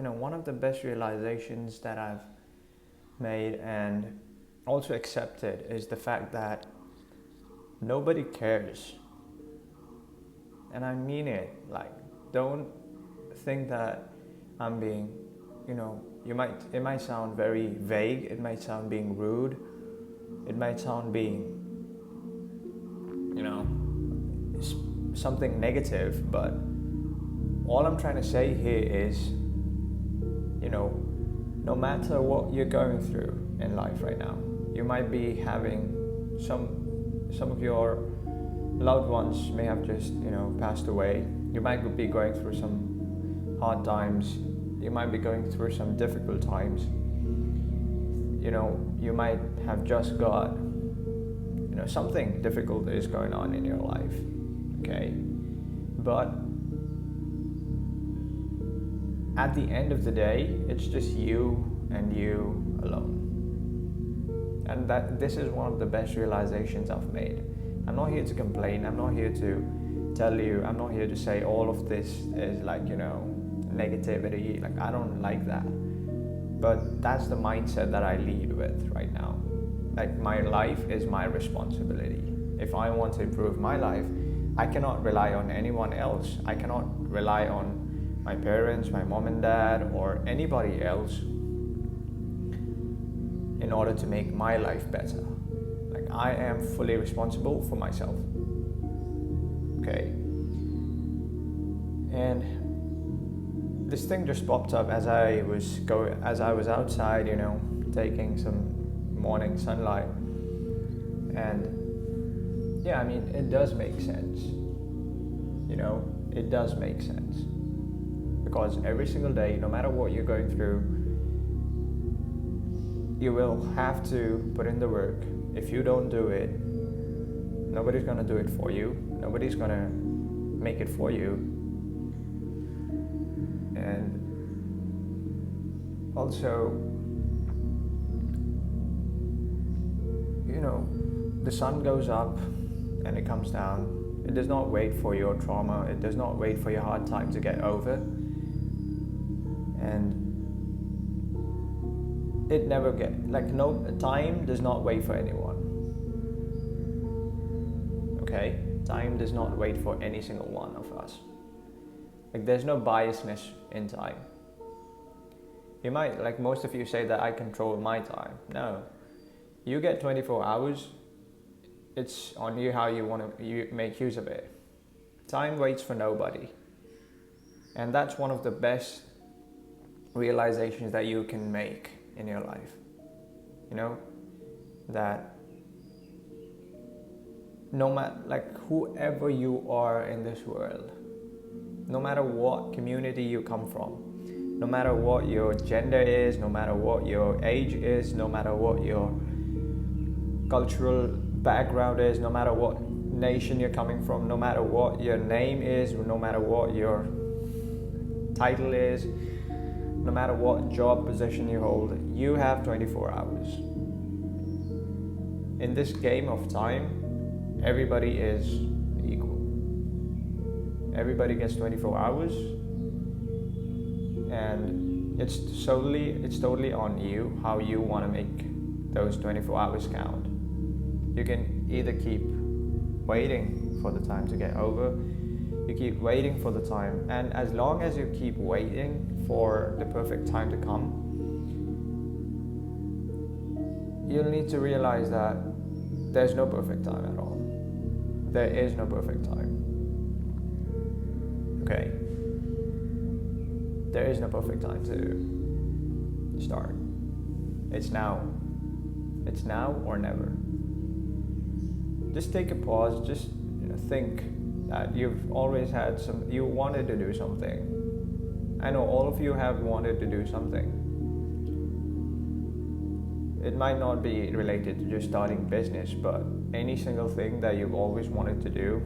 one of the best realizations that I've made and also accepted is the fact that nobody cares. And I mean it. Like, don't think that I'm being, it might sound very vague, it might sound being rude, it might sound being, something negative, but all I'm trying to say here is, no matter what you're going through in life right now, you might be having some of your loved ones may have just, passed away. You might be going through some hard times. You might be going through some difficult times. You might have just got, something difficult is going on in your life. Okay? But at the end of the day, it's just you and you alone. And this is one of the best realizations I've made. I'm not here to complain. I'm not here to tell you. I'm not here to say all of this is negativity. Like, I don't like that. But that's the mindset that I lead with right now. Like, my life is my responsibility. If I want to improve my life, I cannot rely on anyone else. I cannot rely on my parents, my mom and dad, or anybody else in order to make my life better. Like, I am fully responsible for myself. Okay? And this thing just popped up as I was outside, taking some morning sunlight. And yeah, it does make sense. It does make sense. Because every single day, no matter what you're going through, you will have to put in the work. If you don't do it, nobody's gonna do it for you. Nobody's gonna make it for you. And also, the sun goes up and it comes down. It does not wait for your trauma. It does not wait for your hard time to get over. And it never time does not wait for anyone. Okay? Time does not wait for any single one of us. There's no biasness in time. You might, most of you say that I control my time. No. You get 24 hours. It's on you how you make use of it. Time waits for nobody. And that's one of the best realizations that you can make in your life. That no matter whoever you are in this world, no matter what community you come from, no matter what your gender is, no matter what your age is, no matter what your cultural background is, no matter what nation you're coming from, no matter what your name is, no matter what your title is, no matter what job position you hold, you have 24 hours. In this game of time, everybody is equal. Everybody gets 24 hours, and it's totally on you how you want to make those 24 hours count. You can either keep waiting for the time to get over, you keep waiting for the time, and as long as you keep waiting for the perfect time to come, you'll need to realize that there's no perfect time at all. There is no perfect time. Okay? There is no perfect time to start. It's now. It's now or never. Just take a pause, just think that you've always had you wanted to do something. I know all of you have wanted to do something. It might not be related to just starting business, but any single thing that you've always wanted to do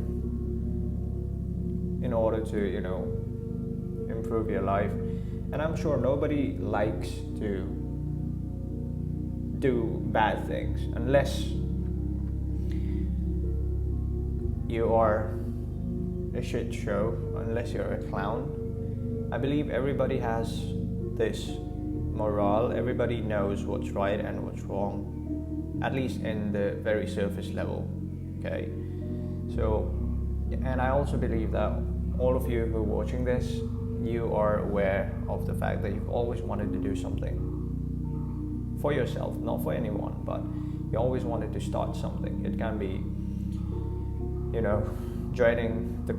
in order to, improve your life. And I'm sure nobody likes to do bad things unless you are a shit show, unless you're a clown. I believe everybody has this morale. Everybody knows what's right and what's wrong, at least in the very surface level. Okay, so, and I also believe that all of you who are watching this, you are aware of the fact that you've always wanted to do something for yourself, not for anyone, but you always wanted to start something. It can be, joining the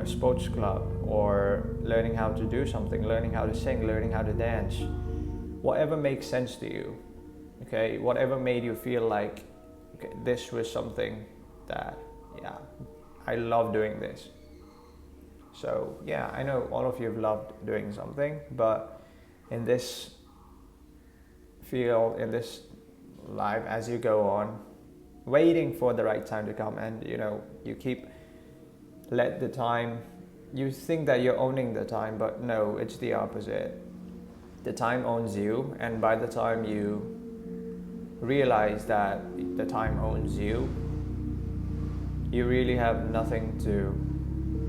sports club, or learning how to do something, learning how to sing, learning how to dance, whatever makes sense to you. Okay, whatever made you feel like, okay, this was something that, I love doing this. So I know all of you have loved doing something, but in this field, in this life, as you go on, waiting for the right time to come, and you keep let the time, you think that you're owning the time, but no, it's the opposite. The time owns you, and by the time you realize that the time owns you, you really have nothing to.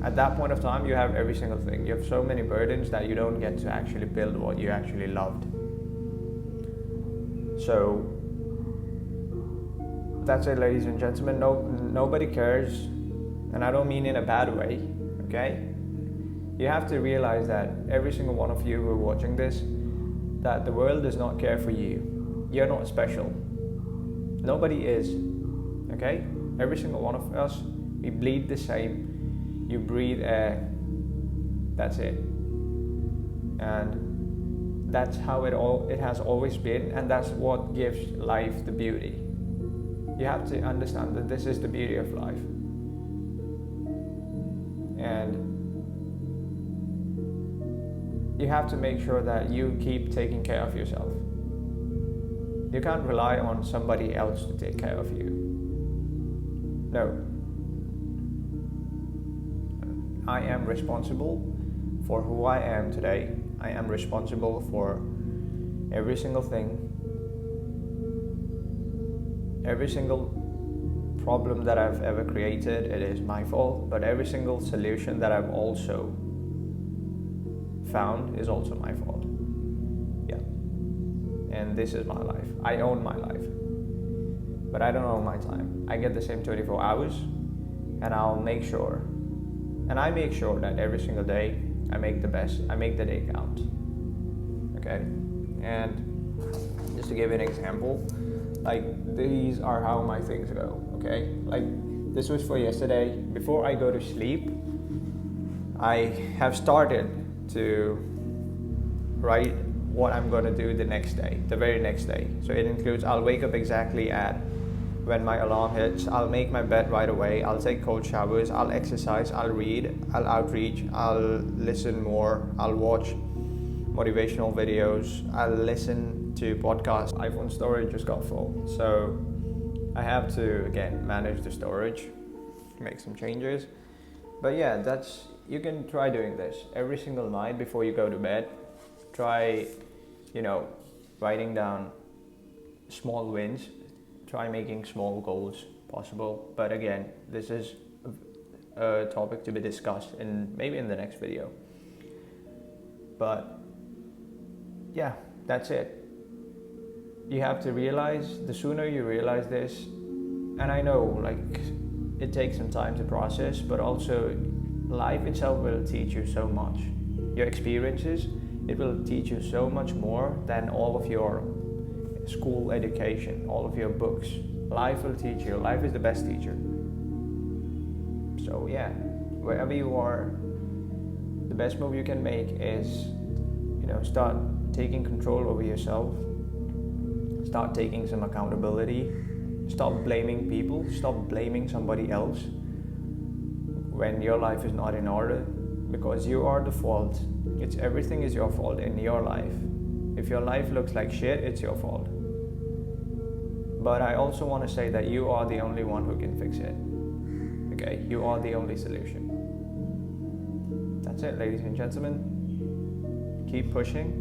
At that point of time, you have every single thing. You have so many burdens that you don't get to actually build what you actually loved. So that's it, ladies and gentlemen. Nobody cares, and I don't mean in a bad way. Okay, you have to realize that every single one of you who are watching this, that the world does not care for you. You're not special. Nobody is. Okay, every single one of us, we bleed the same. You breathe air. That's it. And that's how it has always been, and that's what gives life the beauty. You have to understand that this is the beauty of life. And you have to make sure that you keep taking care of yourself. You can't rely on somebody else to take care of you. No. I am responsible for who I am today. I am responsible for every single thing. Every single problem that I've ever created, it is my fault. But every single solution that I've also found is also my fault. Yeah. And this is my life. I own my life. But I don't own my time. I get the same 24 hours, and I'll make sure. And I make sure that every single day I make the best. I make the day count. Okay? And just to give you an example, like, these are how my things go. Okay? Like, this was for yesterday. Before I go to sleep, I have started to write what I'm going to do the next day, the very next day. So it includes, I'll wake up exactly at when my alarm hits, I'll make my bed right away, I'll take cold showers, I'll exercise, I'll read, I'll outreach, I'll listen more, I'll watch motivational videos, I'll listen to podcasts. iPhone storage just got full, so I have to, again, manage the storage, make some changes. But you can try doing this every single night before you go to bed. Try, writing down small wins. Try making small goals possible. But again, this is a topic to be discussed maybe in the next video. But that's it. You have to realize, the sooner you realize this, and I know it takes some time to process, but also life itself will teach you so much. Your experiences, it will teach you so much more than all of your school education, all of your books. Life will teach you. Life is the best teacher. So wherever you are, the best move you can make is, start taking control over yourself. Start taking some accountability. Stop blaming people. Stop blaming somebody else when your life is not in order, because you are the fault. Everything is your fault in your life. If your life looks like shit, it's your fault. But I also want to say that you are the only one who can fix it. Okay? You are the only solution. That's it, ladies and gentlemen. Keep pushing.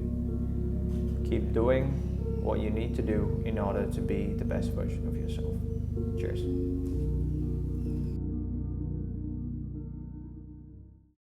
Keep doing what you need to do in order to be the best version of yourself. Cheers.